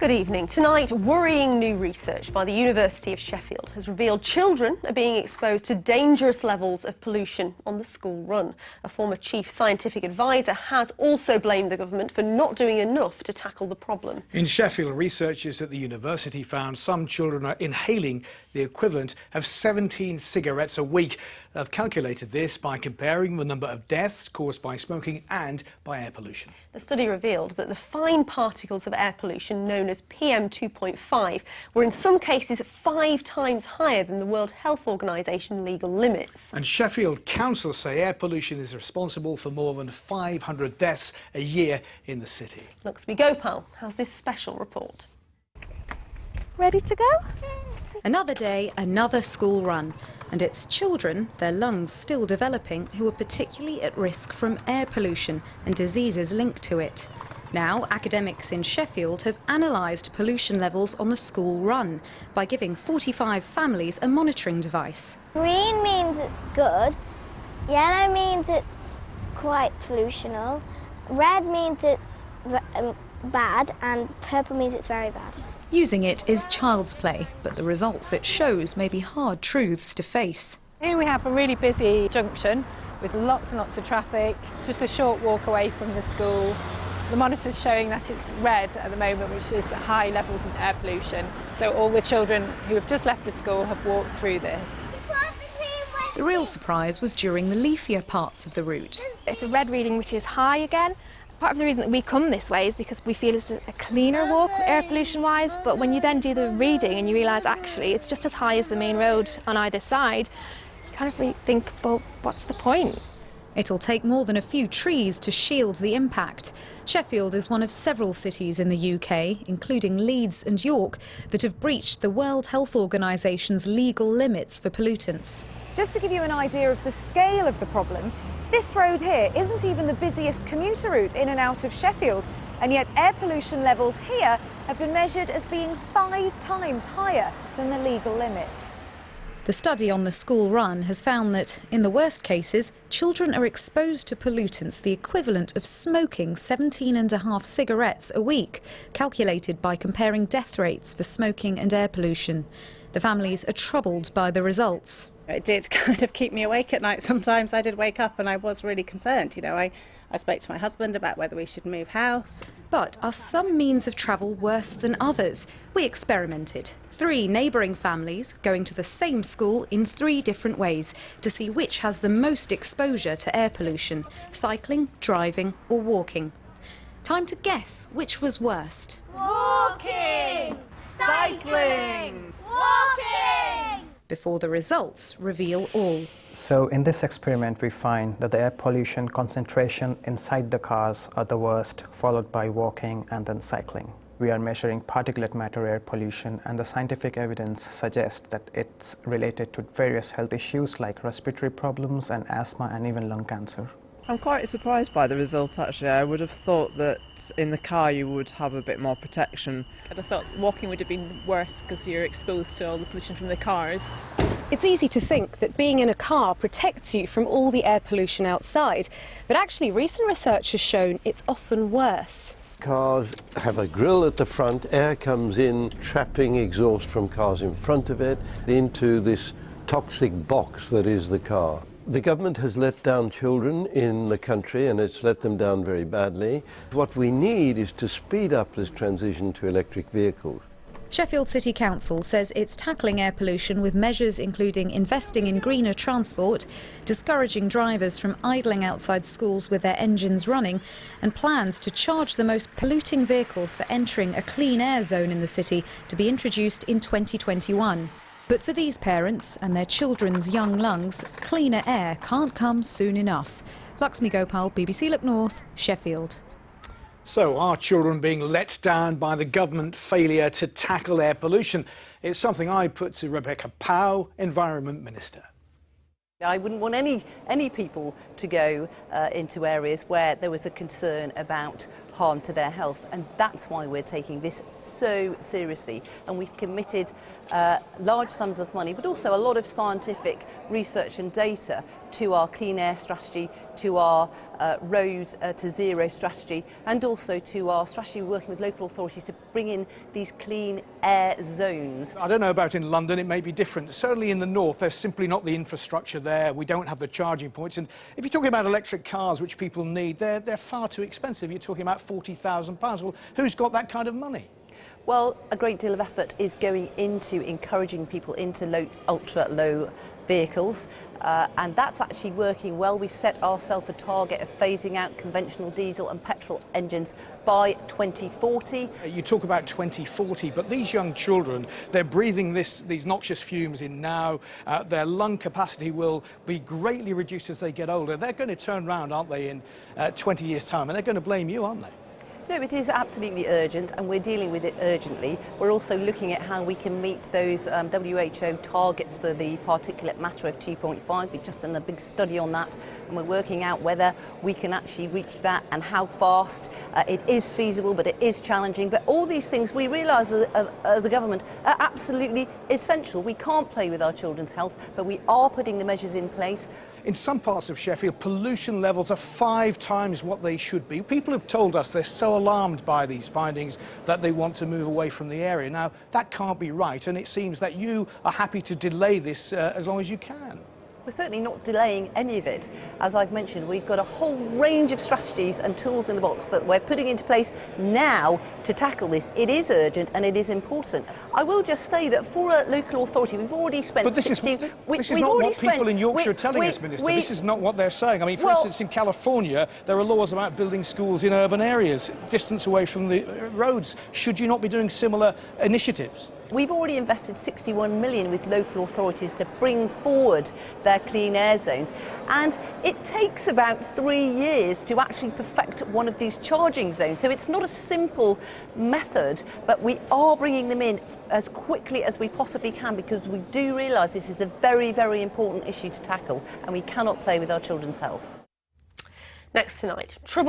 Good evening. Tonight, worrying new research by the University of Sheffield has revealed children are being exposed to dangerous levels of pollution on the school run. A former chief scientific advisor has also blamed the government for not doing enough to tackle the problem. In Sheffield, researchers at the university found some children are inhaling the equivalent of 17 cigarettes a week. They've calculated this by comparing the number of deaths caused by smoking and by air pollution. The study revealed that the fine particles of air pollution known as PM2.5 were in some cases 5 times higher than the World Health Organization legal limits. And Sheffield Council say air pollution is responsible for more than 500 deaths a year in the city. Luxmi Gopal has this special report. Ready to go? Another day, another school run. And it's children, their lungs still developing, who are particularly at risk from air pollution and diseases linked to it. Now, academics in Sheffield have analysed pollution levels on the school run by giving 45 families a monitoring device. Green means it's good, yellow means it's quite pollutional, red means it's bad, and purple means it's very bad. Using it is child's play, but the results it shows may be hard truths to face. Here we have a really busy junction with lots and lots of traffic, just a short walk away from the school. The monitor's showing that it's red at the moment, which is high levels of air pollution. So all the children who have just left the school have walked through this. The real surprise was during the leafier parts of the route. It's a red reading which is high again. Part of the reason that we come this way is because we feel it's a cleaner walk air pollution wise, but when you then do the reading and you realise actually it's just as high as the main road on either side, you kind of really think, well, what's the point? It'll take more than a few trees to shield the impact. Sheffield is one of several cities in the UK, including Leeds and York, that have breached the World Health Organization's legal limits for pollutants. Just to give you an idea of the scale of the problem, this road here isn't even the busiest commuter route in and out of Sheffield, and yet air pollution levels here have been measured as being 5 times higher than the legal limit. The study on the school run has found that, in the worst cases, children are exposed to pollutants the equivalent of smoking 17.5 cigarettes a week, calculated by comparing death rates for smoking and air pollution. The families are troubled by the results. It did kind of keep me awake at night. Sometimes I did wake up and I was really concerned. You know, I spoke to my husband about whether we should move house. But are some means of travel worse than others? We experimented. 3 neighbouring families going to the same school in 3 different ways to see which has the most exposure to air pollution: cycling, driving or walking. Time to guess which was worst. Walking! Cycling! Walking! Before the results reveal all. So in this experiment we find that the air pollution concentration inside the cars are the worst, followed by walking and then cycling. We are measuring particulate matter air pollution, and the scientific evidence suggests that it's related to various health issues like respiratory problems and asthma and even lung cancer. I'm quite surprised by the result actually. I would have thought that in the car you would have a bit more protection. I'd have thought walking would have been worse because you're exposed to all the pollution from the cars. It's easy to think that being in a car protects you from all the air pollution outside, but actually recent research has shown it's often worse. Cars have a grille at the front, air comes in, trapping exhaust from cars in front of it into this toxic box that is the car. The government has let down children in the country, and it's let them down very badly. What we need is to speed up this transition to electric vehicles. Sheffield City Council says it's tackling air pollution with measures including investing in greener transport, discouraging drivers from idling outside schools with their engines running, and plans to charge the most polluting vehicles for entering a clean air zone in the city to be introduced in 2021. But for these parents and their children's young lungs, cleaner air can't come soon enough. Luxmi Gopal, BBC Look North, Sheffield. So, are children being let down by the government failure to tackle air pollution? It's something I put to Rebecca Powell, Environment Minister. I wouldn't want any people to go into areas where there was a concern about harm to their health, and that's why we're taking this so seriously, and we've committed large sums of money but also a lot of scientific research and data to our clean air strategy, to our road to zero strategy, and also to our strategy working with local authorities to bring in these clean air zones. I don't know about in London, it may be different. Certainly in the north, there's simply not the infrastructure there. We don't have the charging points. And if you're talking about electric cars, which people need, they're far too expensive. You're talking about £40,000. Well, who's got that kind of money? Well, a great deal of effort is going into encouraging people into ultra-low vehicles, and that's actually working well. We've set ourselves a target of phasing out conventional diesel and petrol engines by 2040. You talk about 2040, but these young children, they're breathing these noxious fumes in now. Their lung capacity will be greatly reduced as they get older. They're going to turn around, aren't they, in 20 years' time, and they're going to blame you, aren't they? No, it is absolutely urgent, and we're dealing with it urgently. We're also looking at how we can meet those WHO targets for the particulate matter of 2.5. We've just done a big study on that, and we're working out whether we can actually reach that and how fast. It is feasible, but it is challenging. But all these things we realise as a government are absolutely essential. We can't play with our children's health, but we are putting the measures in place. In some parts of Sheffield, pollution levels are 5 times what they should be. People have told us they're so alarmed by these findings that they want to move away from the area. Now, that can't be right, and it seems that you are happy to delay this as long as you can. We're certainly not delaying any of it. As I've mentioned, we've got a whole range of strategies and tools in the box that we're putting into place now to tackle this. It is urgent and it is important. I will just say that for a local authority, we've already spent... But this is not what people in Yorkshire are telling us, Minister. This is not what they're saying. I mean, for instance, in California, there are laws about building schools in urban areas, distance away from the roads. Should you not be doing similar initiatives? We've already invested 61 million with local authorities to bring forward their clean air zones, and it takes about 3 years to actually perfect one of these charging zones. So it's not a simple method, but we are bringing them in as quickly as we possibly can, because we do realise this is a very, very important issue to tackle, and we cannot play with our children's health. Next tonight,